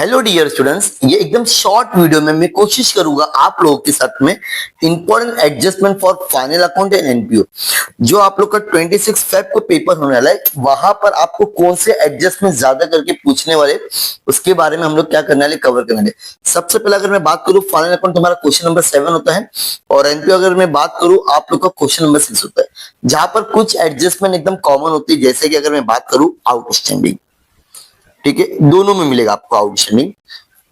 Hello dear students, ये एकदम short video में मैं कोशिश करूंगा आप लोगों के साथ में important adjustment for final account and NPO जो आप लोग का 26 फेब को पेपर होने वाला है। वहां पर आपको कौन से एडजस्टमेंट ज्यादा करके पूछने वाले उसके बारे में हम लोग क्या करने वाले, कवर करने वाले। सबसे पहले अगर मैं बात करूं फाइनल अकाउंट तुम्हारा क्वेश्चन नंबर 7 होता है और एनपीओ अगर मैं बात करूं आप लोग का क्वेश्चन नंबर 6 होता है, जहां पर कुछ एडजस्टमेंट एकदम कॉमन होती है। जैसे कि अगर मैं बात करूं आउटस्टैंडिंग, ठीक है, दोनों में मिलेगा आपको आउटस्टैंडिंग,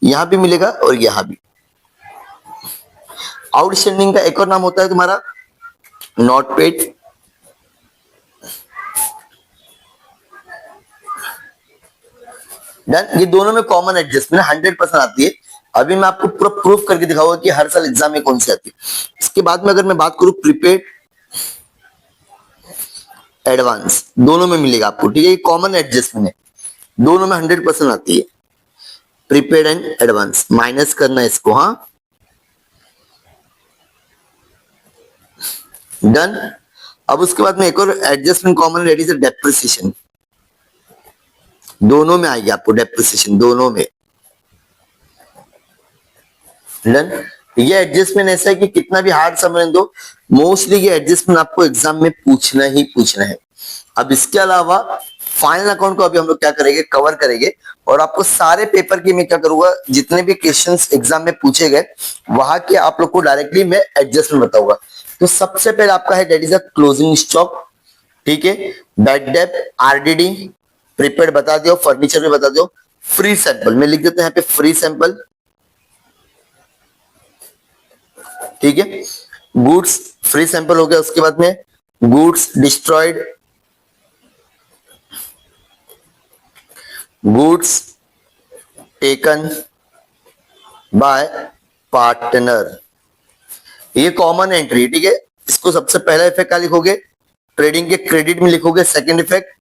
यहां भी मिलेगा और यहां भी। आउटस्टैंडिंग का एक और नाम होता है तुम्हारा नॉट पेड, डन। ये दोनों में कॉमन एडजस्टमेंट 100% आती है। अभी मैं आपको पूरा प्रूफ करके दिखाऊंगा कि हर साल एग्जाम में कौन सी आती है। इसके बाद में अगर मैं बात करूं प्रीपेड एडवांस, दोनों में मिलेगा आपको, ठीक है। ये कॉमन एडजस्टमेंट है, दोनों में 100% आती है। प्रीपेड एंड एडवांस माइनस करना है इसको, हाँ, डन। अब उसके बाद में एक और एडजस्टमेंट कॉमन रेडी से डेप्रिसिएशन, दोनों में आएगी आपको डेप्रिसिएशन, दोनों में, डन। ये एडजस्टमेंट ऐसा है कि कितना भी हार्ड समझ दो, मोस्टली ये एडजस्टमेंट आपको एग्जाम में पूछना ही पूछना है। अब इसके अलावा फाइनल अकाउंट को अभी हम लोग क्या करेंगे, कवर करेंगे और आपको सारे पेपर की मैं क्या करूंगा, जितने भी क्वेश्चंस एग्जाम में पूछे गए वहां के आप लोग को डायरेक्टली मैं एडजस्टमेंट बताऊंगा। तो सबसे पहले आपका है that is a closing stock, ठीक है, बैड डेट, आरडीडी, प्रीपेड बता दियो, फर्नीचर में बता दियो, फ्री सैंपल में लिख देते हैं यहाँ पे फ्री सैंपल, ठीक है। गुड्स फ्री सैंपल हो गया। उसके बाद में goods destroyed, goods taken by partner, ये कॉमन एंट्री, ठीक है। इसको सबसे पहला इफेक्ट क्या लिखोगे, ट्रेडिंग के क्रेडिट में लिखोगे। Second effect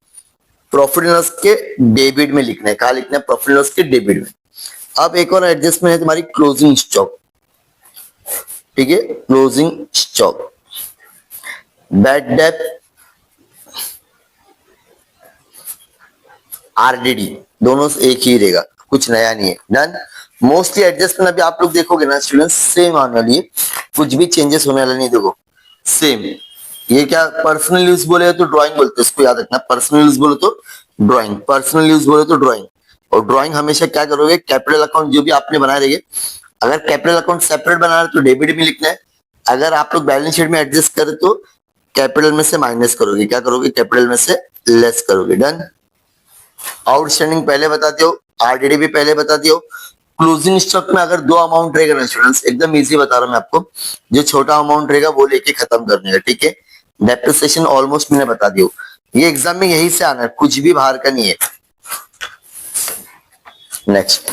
profit and loss के डेबिट में लिखना है, कहा लिखना है, प्रॉफिट एंड लॉस के डेबिट में। अब एक और एडजस्टमेंट है तुम्हारी क्लोजिंग स्टॉक, ठीक है, closing stock, bad debt, RDD, दोनों से एक ही रहेगा, कुछ नया नहीं है, डन। मोस्टली एडजस्टमेंट अभी आप लोग देखोगे ना स्टूडेंट्स, सेम आने वाली है, कुछ भी चेंजेस होने वाला नहीं, देखो सेम। ये क्या पर्सनल यूज बोले तो ड्राइंग बोलते हैं, इसको याद रखना। पर्सनल यूज बोले तो ड्राइंग, पर्सनल यूज बोले तो ड्राइंग। और ड्राइंग हमेशा क्या करोगे, कैपिटल अकाउंट जो भी आपने बनाए रहेंगे, अगर कैपिटल अकाउंट सेपरेट बना रहे तो डेबिट में लिखना है। अगर आप लोग बैलेंस शीट में एडजस्ट करें तो कैपिटल में से माइनस करोगे, क्या करोगे, कैपिटल में से लेस करोगे, डन। आउटस्टैंडिंग पहले बता दियो, आरडीडी भी पहले बता दियो। क्लोजिंग स्टॉक में अगर दो अमाउंट रहेगा ना स्टूडेंट्स, एकदम इजी बता रहा हूं मैं आपको, जो छोटा अमाउंट रहेगा वो लेके खत्म करने का, ठीक है। डेप्रिसिएशन ऑलमोस्ट मैंने बता दियो, ये एग्जाम में यही से आना है, कुछ भी बाहर का नहीं है। नेक्स्ट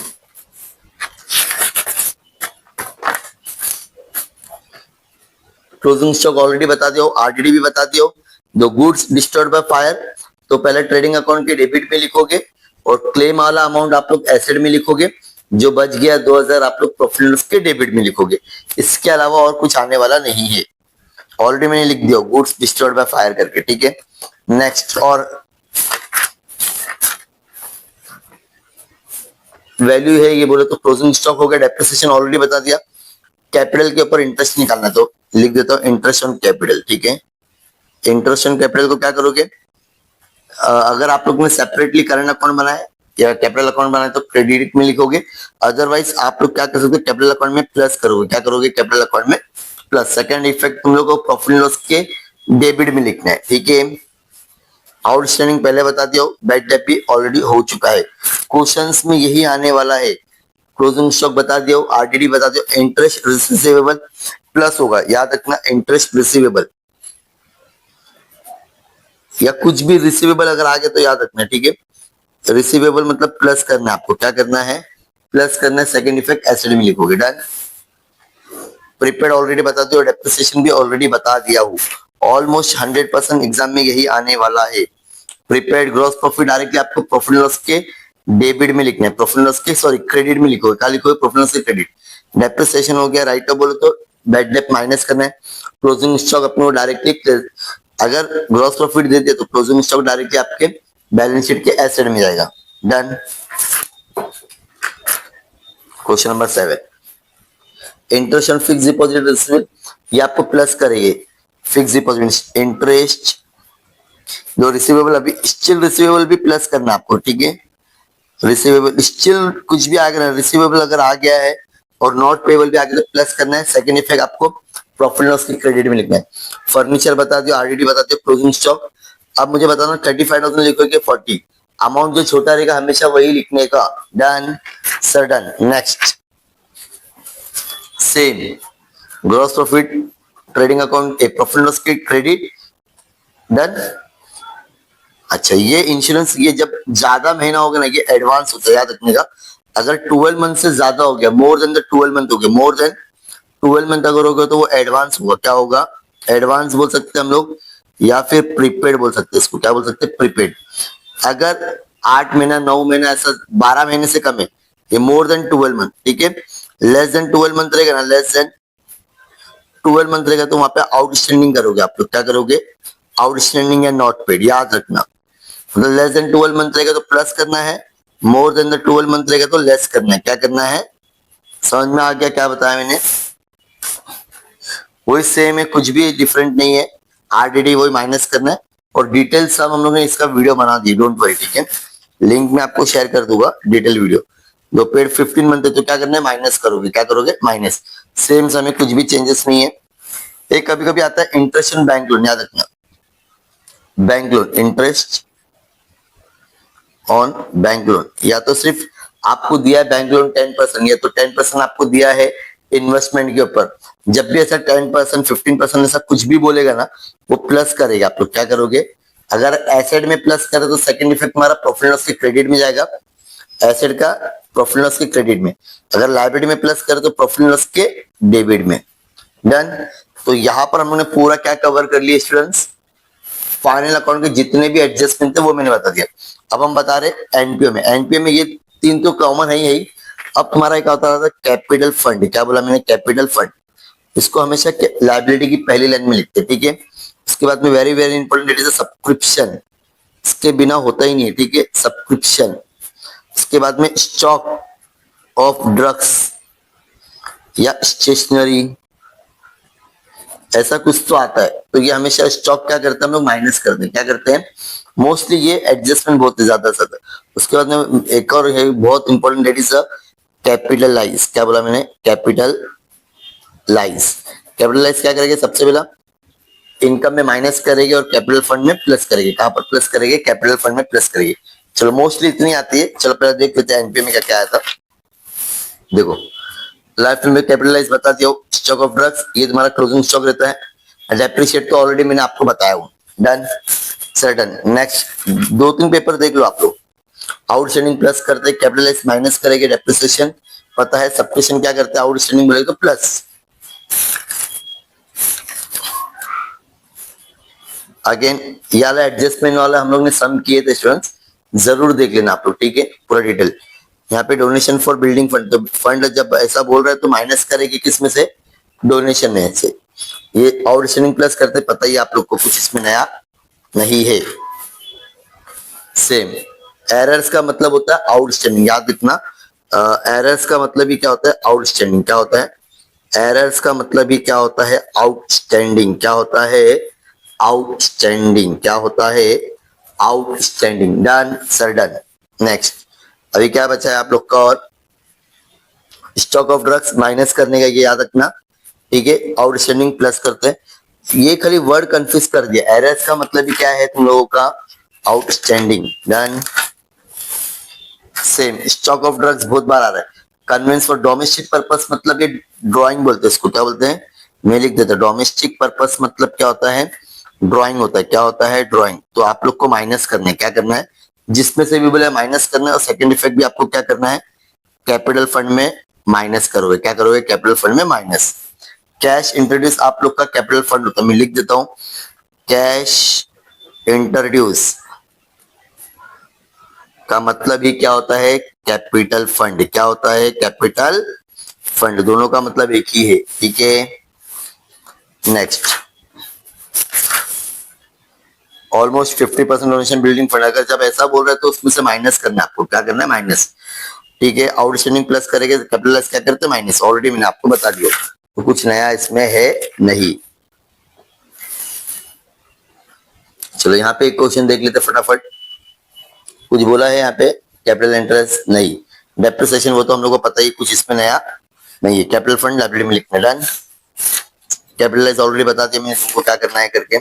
क्लोजिंग स्टॉक ऑलरेडी बता दियो, आरडीडी भी बता दियो। The goods destroyed by fire, तो पहले ट्रेडिंग अकाउंट के डेबिट में लिखोगे और क्लेम वाला अमाउंट आप लोग एसेट में लिखोगे, जो बच गया 2000 आप लोग प्रॉफिट लॉस के डेबिट में लिखोगे। इसके अलावा और कुछ आने वाला नहीं है, ऑलरेडी मैंने लिख दिया गुड्स डिस्ट्रॉयड बाय फायर करके, ठीक है। नेक्स्ट और वैल्यू है ये बोले तो क्लोजिंग स्टॉक हो गया, डेप्रिसिएशन ऑलरेडी बता दिया। कैपिटल के ऊपर इंटरेस्ट निकालना तो लिख देता हूँ इंटरेस्ट ऑन कैपिटल, ठीक है। इंटरेस्ट ऑन कैपिटल को क्या करोगे, अगर आप लोग ने सेपरेटली करंट अकाउंट बनाए या कैपिटल अकाउंट बनाए तो क्रेडिट में लिखोगे। अदरवाइज आप लोग क्या कर सकते हो, कैपिटल अकाउंट में प्लस करोगे, क्या करोगे, कैपिटल अकाउंट में प्लस। सेकंड इफेक्ट तुम लोग को प्रॉफिट लॉस के डेबिट में लिखना है, ठीक है। आउटस्टैंडिंग पहले बता दिया, बैड डेट भी ऑलरेडी हो चुका है, क्वेश्चंस में यही आने वाला है। क्लोजिंग स्टॉक बता दिया, आरडीडी बता दिया, इंटरेस्ट रिसीवेबल प्लस होगा, याद रखना, इंटरेस्ट रिसीवेबल या कुछ भी रिसीवेबल अगर आ गया तो याद रखना, ठीक है। रिसीवेबल मतलब प्लस करना है आपको, क्या करना है, प्लस करना है। सेकंड इफेक्ट एसेट में लिखोगे, डन। प्रीपेड ऑलरेडी बता दिया, डेप्रिसिएशन भी ऑलरेडी बता दिया हूं, ऑलमोस्ट 100% एग्जाम में यही आने वाला है। प्रीपेड ग्रॉस प्रॉफिट डायरेक्टली आपको प्रॉफिट लॉस के डेबिट में लिखना है, प्रॉफिट लॉस के सॉरी क्रेडिट में लिखोगे, क्या लिखोगे, प्रॉफिट लॉस के क्रेडिट। डेप्रिसिएशन हो गया, राइट बोलो तो बैड डेट माइनस करना है। क्लोजिंग स्टॉक अपने को डायरेक्टली, अगर ग्रॉस प्रॉफिट दे दिया तो क्लोजिंग स्टॉक डायरेक्टली आपके बैलेंस शीट के एसेट में जाएगा, done. Question number 7, interest on fix deposit receivable, ये आपको प्लस करेंगे फिक्स डिपॉजिट इंटरेस्ट, जो रिसीवेबल अभी स्टिल रिसीवेबल भी प्लस करना आपको, ठीक है। रिसीवेबल स्टिल कुछ भी आ गया, रिसीवेबल अगर आ गया है और नॉट पेबल भी आ गया तो प्लस करना है। सेकंड इफेक्ट आपको प्रॉफिट लॉस की क्रेडिट में लिखना है। फर्नीचर बता दियो, आरडीडी बता दियो, क्लोजिंग स्टॉक। अब मुझे बताना 35,000 लिखोगे 40, अमाउंट जो छोटा रहेगा हमेशा वही लिखने का। Done sir, done. Next same gross profit trading account a profit loss की क्रेडिट। डन। अच्छा, ये इंश्योरेंस ये जब ज्यादा महीना होगा ना ये एडवांस होता है, याद रखने का। अगर 12 मंथ से ज्यादा हो गया, मोर देन द 12 मंथ हो गया, मोर देन 12 मंथ अगर हो गया तो वो एडवांस होगा। क्या होगा? एडवांस बोल सकते हैं हम लोग, या फिर प्रीपेड बोल सकते हैं इसको। क्या बोल सकते हैं? प्रीपेड। अगर 8 महीना 9 महीना ऐसा 12 महीने से कम है, ये मोर देन 12 मंथ, ठीक है। लेस देन 12 मंथ रहेगा ना, लेस देन 12 मंथ रहेगा तो वहां पे आउटस्टैंडिंग करोगे आप लोग। क्या करोगे? आउटस्टैंडिंग या नॉट पेड, याद रखना। मतलब लेस देन 12 मंथ रहेगा तो प्लस करना है, मोर देन द 12 मंथ रहेगा तो लेस करना है। क्या करना है? समझ में आ गया क्या बताया मैंने? वही सेम है, कुछ भी डिफरेंट नहीं है। आरडीडी वही माइनस करना है, और डिटेल सब हम लोगों ने इसका वीडियो बना दी, डोंट वरी, ठीक है। लिंक में आपको शेयर कर दूंगा डिटेल वीडियो। जो पेड 15 मंथ है तो क्या करना है? माइनस करोगे। क्या करोगे? माइनस। सेम समय, कुछ भी चेंजेस नहीं है। एक कभी कभी आता है इंटरेस्ट ऑन बैंक लोन, याद रखना। Bank loan, interest on bank loan, या तो सिर्फ आपको दिया है बैंक लोन 10%, या तो 10% आपको दिया है इन्वेस्टमेंट के ऊपर। जब भी ऐसा 10% 15% ऐसा कुछ भी बोलेगा ना, वो प्लस करेगा। आप लोग क्या करोगे? अगर एसेट में प्लस करे तो सेकंड इफेक्ट हमारा प्रॉफिट लॉस के क्रेडिट में जाएगा, एसेट का प्रॉफिट लॉस के क्रेडिट में। अगर लायबिलिटी में प्लस करे तो प्रॉफिट लॉस के डेबिट में। डन। तो यहाँ पर हम लोगों ने पूरा क्या कवर कर लिया स्टूडेंट्स? फाइनल अकाउंट के जितने भी एडजस्टमेंट थे वो मैंने बता दिया। अब हम बता रहे एनपीओ में। एनपीओ में ये तीन तो कॉमन है ही। अब तुम्हारा एक आता था कैपिटल फंड। क्या बोला मैंने? Capital fund. इसको हमेशा लाइबिलिटी की पहली लाइन में लिखते हैं, ठीक है। इसके बाद में very very important it is subscription, इसके बिना होता ही नहीं है, ठीक है। सब्सक्रिप्शन। इसके बाद में स्टॉक ऑफ ड्रग्स या स्टेशनरी, ऐसा कुछ तो आता है। तो ये हमेशा स्टॉक क्या करते हैं हम लोग? माइनस करते हैं। क्या करते हैं? मोस्टली ये एडजस्टमेंट बहुत ज्यादा ज्यादा। उसके बाद में एक और है बहुत इंपॉर्टेंट, दैट इज कैपिटलाइज। क्या बोला मैंने? कैपिटलाइज। कैपिटलाइज क्या करेंगे? सबसे पहला इनकम में माइनस करेंगे और कैपिटल फंड में प्लस करेंगे। कहां पर प्लस करेंगे? कैपिटल फंड में प्लस करेंगे। चलो मोस्टली इतनी आती है। चलो पहले देख लेते हैं एनपीए में क्या क्या आया था। देखो, लाइफ में कैपिटलाइज बता दिया। स्टॉक ऑफ ड्रग्स ये तुम्हारा क्लोजिंग स्टॉक रहता है। डेप्रिशिएट तो ऑलरेडी मैंने आपको बताया हूँ। Done sir, done. Next 2-3 paper देख लो आप लोग। आउटस्टैंडिंग प्लस करते, कैपिटलाइज माइनस करेंगे, डेप्रिसिएशन पता है, सब्ट्रैक्शन क्या करते हैं? आउटस्टैंडिंग बोलेगा तो प्लस। अगेन ये वाला एडजस्टमेंट वाला हम लोग ने सम किए थे स्टूडेंट्स, जरूर देख लेना आप लोग, ठीक है। पूरा डिटेल यहाँ पे डोनेशन फॉर बिल्डिंग फंड, तो फंड जब ऐसा बोल रहा है तो माइनस करेगी किसमें से? डोनेशन में से। ये आउटस्टैंडिंग प्लस करते, पता ही आप लोग को, कुछ इसमें नया नहीं है। सेम एरर्स का मतलब होता है आउटस्टैंडिंग, याद रखना। एरर्स का मतलब ही क्या होता है? आउटस्टैंडिंग। क्या होता है? एरर्स का मतलब ही क्या होता है? आउटस्टैंडिंग। क्या होता है? आउटस्टैंडिंग। क्या होता है? Outstanding. Done sir, done. Next अभी क्या बचा है आप लोग का? और स्टॉक ऑफ ड्रग्स माइनस करने का, ये याद रखना, ठीक है। आउटस्टैंडिंग प्लस करते हैं। ये खाली वर्ड कंफ्यूज कर दिया। एरर्स का मतलब ही क्या है तुम लोगों का? Outstanding. Done. Same stock of drugs बहुत बार आ रहा है। कन्वेंस फॉर डोमेस्टिक पर्पस, मतलब ये ड्राइंग बोलते हैं इसको। क्या बोलते हैं? मैं लिख देता। डोमेस्टिक पर्पस मतलब क्या होता है? ड्राइंग होता है। क्या होता है? ड्राइंग। तो आप लोग को माइनस करना है। क्या करना है? जिसमें से भी बोले माइनस करना है। और सेकंड इफेक्ट भी आपको क्या करना है? कैपिटल फंड में माइनस करोगे। क्या करोगे? कैपिटल फंड में माइनस। कैश इंट्रोड्यूस आप लोग का कैपिटल फंड होता है। मैं लिख देता हूं, कैश इंट्रोड्यूस का मतलब ही क्या होता है? Capital fund. क्या होता है? Capital fund. दोनों का मतलब एक ही है, ठीक है। Next almost 50% donation building fund. अगर जब ऐसा बोल रहे हैं तो उसमें से माइनस करना है आपको। क्या करना है? माइनस। ठीक है, आउटस्टैंडिंग प्लस करेंगे तो कैपिटलाइज क्या करते हैं, माइनस, ऑलरेडी मैंने आपको बता दिया, तो कुछ नया इसमें है नहीं। चलो यहाँ पे एक क्वेश्चन देख लेते फटाफट, कुछ बोला है यहाँ पे, कैपिटल इंटरेस्ट नहीं, डेप्रिसिएशन वो तो हम लोग को पता ही, कुछ इसमें नया नहीं है। कैपिटल फंड लायबिलिटी में लिखना, डन। कैपिटलाइज ऑलरेडी बता दिया मैंने तुमको क्या करना है करके।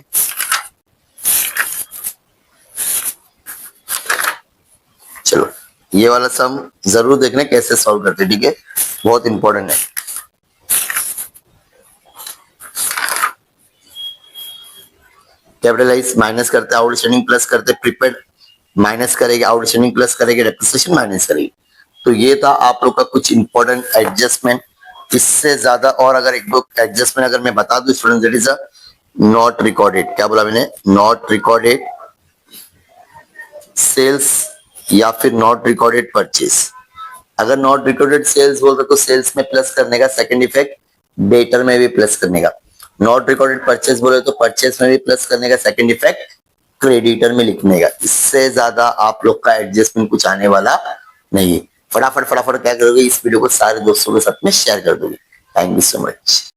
चलो ये वाला सम जरूर देखना कैसे सॉल्व करते, ठीक है, बहुत इंपॉर्टेंट है। कैपिटलाइज माइनस करते, आउटस्टैंडिंग प्लस करते, प्रीपेड माइनस करेगी, आउटस्टैंडिंग प्लस करेगी, डेप्रिसिएशन माइनस करेगी। तो ये था आप लोग का कुछ इंपॉर्टेंट एडजस्टमेंट। इससे ज्यादा और अगर एक दो एडजस्टमेंट अगर मैं बता दूं student, that is a not recorded, क्या बोला मैंने, नॉट रिकॉर्डेड सेल्स या फिर नॉट रिकॉर्डेड परचेज। अगर नॉट रिकॉर्डेड सेल्स बोल रहे तो सेल्स में प्लस करने का, सेकंड इफेक्ट डेटर में भी प्लस करने का। नॉट रिकॉर्डेड परचेज बोले तो परचेज में भी प्लस करने का, सेकंड इफेक्ट क्रेडिटर में लिखने का। इससे ज्यादा आप लोग का एडजस्टमेंट कुछ आने वाला नहीं है। फटाफट फटाफट क्या करोगे, इस वीडियो को सारे दोस्तों के साथ में शेयर कर दोगे। Thank you so much.